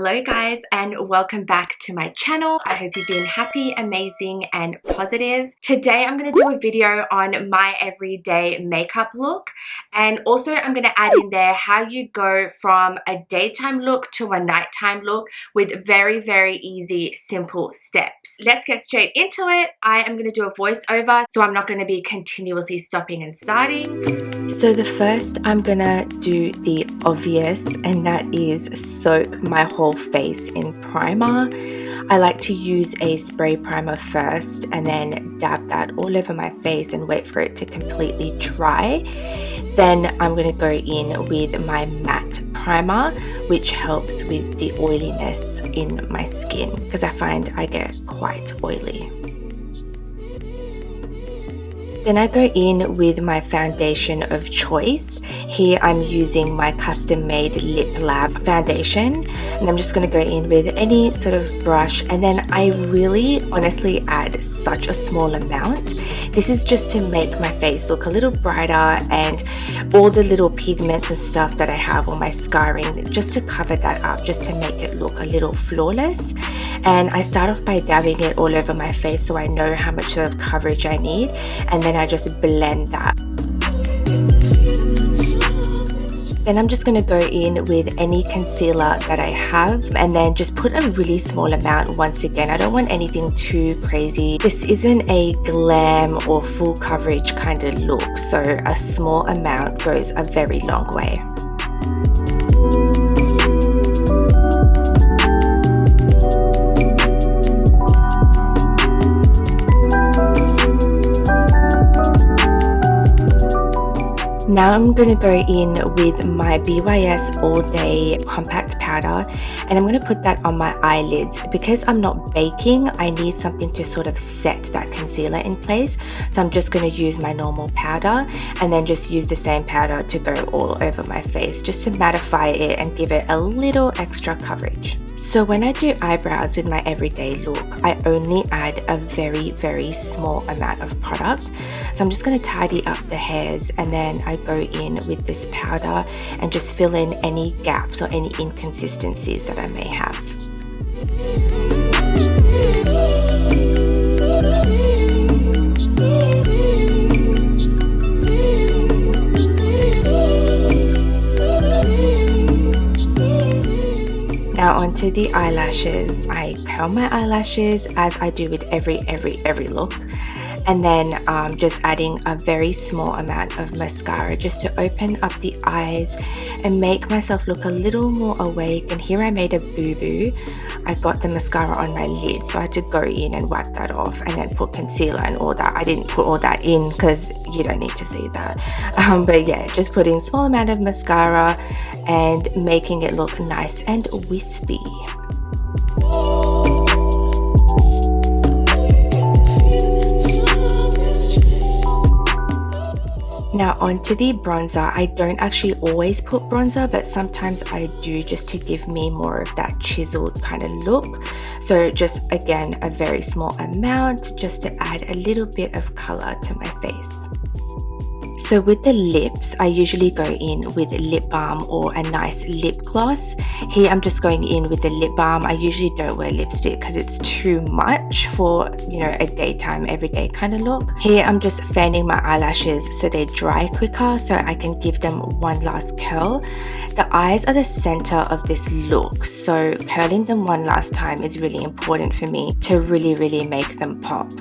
Hello guys, and welcome back to my channel. I hope you've been happy, amazing and positive. Today I'm going to do a video on my everyday makeup look, and also I'm going to add in there how you go from a daytime look to a nighttime look with very easy, simple steps. Let's get straight into it. I am going to do a voiceover, so I'm not going to be continuously stopping and starting. So the first I'm going to do the obvious, and that is soak my whole face in primer. I like to use a spray primer first and then dab that all over my face and wait for it to completely dry. Then I'm going to go in with my matte primer, which helps with the oiliness in my skin because I find I get quite oily. Then I go in with my foundation of choice. Here I'm using my custom made Lip Lab foundation, and I'm just going to go in with any sort of brush, and then I really honestly add such a small amount. This is just to make my face look a little brighter and all the little pigments and stuff that I have on my scarring, just to cover that up, just to make it look a little flawless. And I start off by dabbing it all over my face so I know how much sort of coverage I need, and then I just blend that. Then I'm just going to go in with any concealer that I have and then just put a really small amount. Once again, I don't want anything too crazy. This isn't a glam or full coverage kind of look, so a small amount goes a very long way. Now I'm going to go in with my BYS All Day Compact Powder, and I'm going to put that on my eyelids. Because I'm not baking, I need something to sort of set that concealer in place. So I'm just going to use my normal powder and then just use the same powder to go all over my face, just to mattify it and give it a little extra coverage. So when I do eyebrows with my everyday look, I only add a very small amount of product. So I'm just going to tidy up the hairs, and then I go in with this powder and just fill in any gaps or any inconsistencies that I may have. Now onto the eyelashes. I curl my eyelashes as I do with every look, and then just adding a very small amount of mascara just to open up the eyes and make myself look a little more awake. And here I made a boo-boo. I got the mascara on my lid, so I had to go in and wipe that off and then put concealer and all that. I didn't put all that in because you don't need to see that. But yeah, just putting small amount of mascara and making it look nice and wispy. Now onto the bronzer. I don't actually always put bronzer, but sometimes I do, just to give me more of that chiseled kind of look. So just again a very small amount, just to add a little bit of color to my face. So with the lips, I usually go in with lip balm or a nice lip gloss. Here I'm just going in with the lip balm. I usually don't wear lipstick because it's too much for, you know, a daytime, everyday kind of look. Here I'm just fanning my eyelashes so they dry quicker, so I can give them one last curl. The eyes are the center of this look, so curling them one last time is really important for me to really make them pop.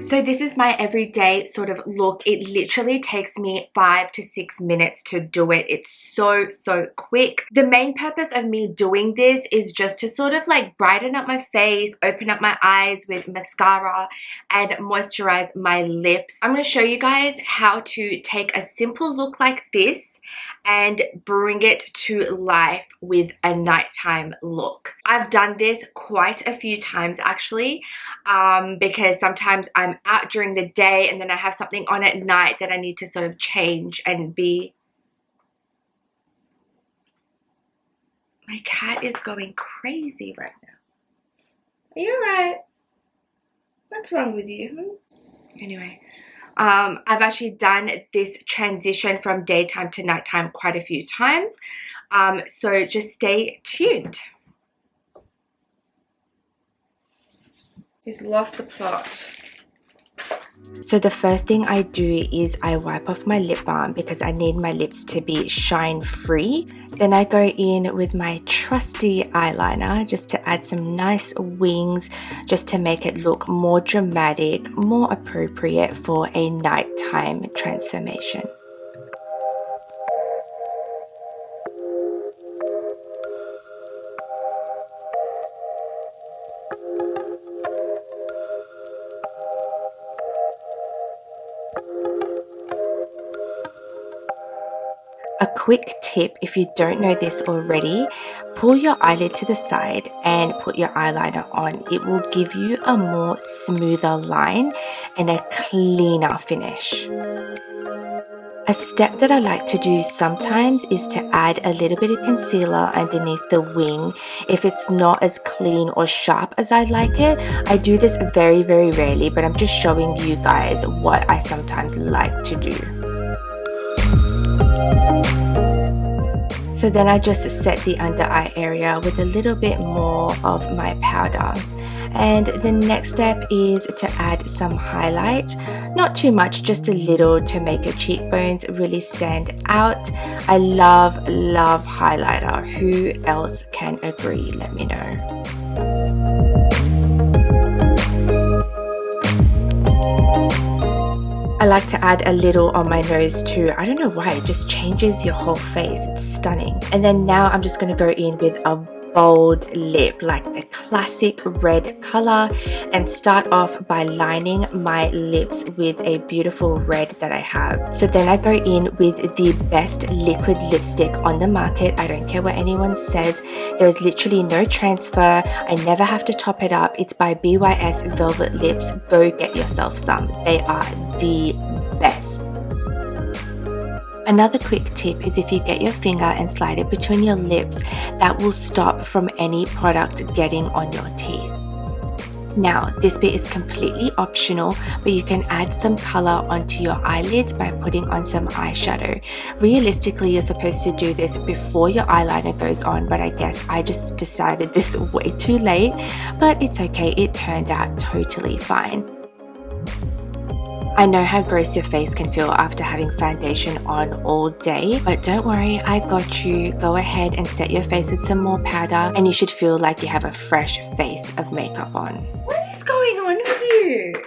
So this is my everyday sort of look. It literally takes me 5 to 6 minutes to do it. It's so quick. The main purpose of me doing this is just to sort of like brighten up my face, open up my eyes with mascara, and moisturize my lips. I'm going to show you guys how to take a simple look like this and bring it to life with a nighttime look. I've done this quite a few times actually, because sometimes I'm out during the day and then I have something on at night that I need to sort of change and be... My cat is going crazy right now. Are you alright? What's wrong with you? Anyway, I've actually done this transition from daytime to nighttime quite a few times. So just stay tuned. He's lost the plot. So the first thing I do is I wipe off my lip balm because I need my lips to be shine free. Then I go in with my trusty eyeliner just to add some nice wings, just to make it look more dramatic, more appropriate for a nighttime transformation. A quick tip, if you don't know this already, pull your eyelid to the side and put your eyeliner on. It will give you a more smoother line and a cleaner finish. A step that I like to do sometimes is to add a little bit of concealer underneath the wing if it's not as clean or sharp as I like it. I do this very, very rarely, but I'm just showing you guys what I sometimes like to do. So then I just set the under eye area with a little bit more of my powder. And the next step is to add some highlight. Not too much, just a little to make your cheekbones really stand out. I love highlighter. Who else can agree? Let me know. I like to add a little on my nose too. I don't know why, it just changes your whole face. It's stunning. And then now I'm just going to go in with a bold lip, like the classic red color, and start off by lining my lips with a beautiful red that I have. So then I go in with the best liquid lipstick on the market. I don't care what anyone says. There is literally no transfer. I never have to top it up. It's by BYS Velvet Lips. Go get yourself some. They are the best. Another quick tip is if you get your finger and slide it between your lips, that will stop from any product getting on your teeth. Now, this bit is completely optional, but you can add some color onto your eyelids by putting on some eyeshadow. Realistically, you're supposed to do this before your eyeliner goes on, but I guess I just decided this way too late, but it's okay, it turned out totally fine. I know how gross your face can feel after having foundation on all day, but don't worry, I got you. Go ahead and set your face with some more powder and you should feel like you have a fresh face of makeup on. What is going on with you?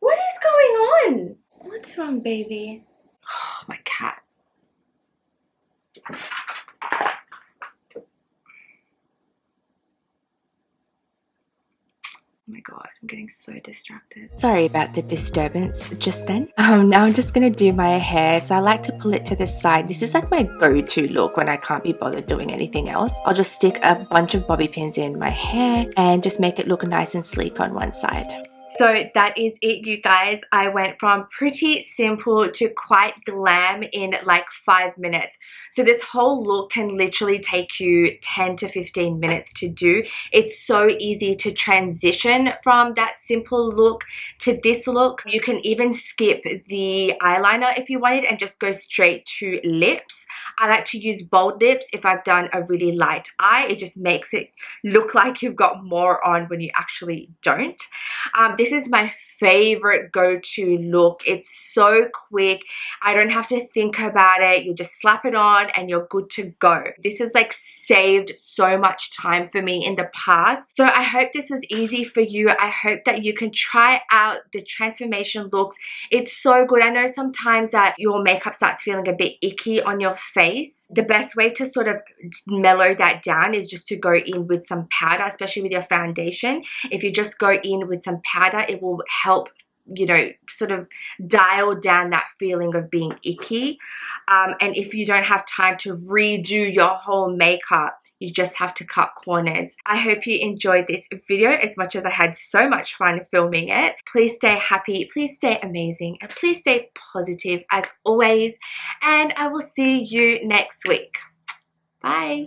What is going on? What's wrong, baby? Oh, my cat. Oh my god, I'm getting so distracted. Sorry about the disturbance just then. Now I'm just gonna do my hair. So I like to pull it to the side. This is like my go-to look when I can't be bothered doing anything else. I'll just stick a bunch of bobby pins in my hair and just make it look nice and sleek on one side. So that is it, you guys. I went from pretty simple to quite glam in like 5 minutes. So this whole look can literally take you 10 to 15 minutes to do. It's so easy to transition from that simple look to this look. You can even skip the eyeliner if you wanted and just go straight to lips. I like to use bold lips if I've done a really light eye. It just makes it look like you've got more on when you actually don't. This is my favorite go-to look. It's so quick. I don't have to think about it. You just slap it on and you're good to go. This has like saved so much time for me in the past. So I hope this was easy for you. I hope that you can try out the transformation looks. It's so good. I know sometimes that your makeup starts feeling a bit icky on your face. The best way to sort of mellow that down is just to go in with some powder, especially with your foundation. If you just go in with some powder, it will help, you know, sort of dial down that feeling of being icky. And if you don't have time to redo your whole makeup, you just have to cut corners. I hope you enjoyed this video as much as I had so much fun filming it. Please stay happy, please stay amazing, and please stay positive as always. And I will see you next week. Bye.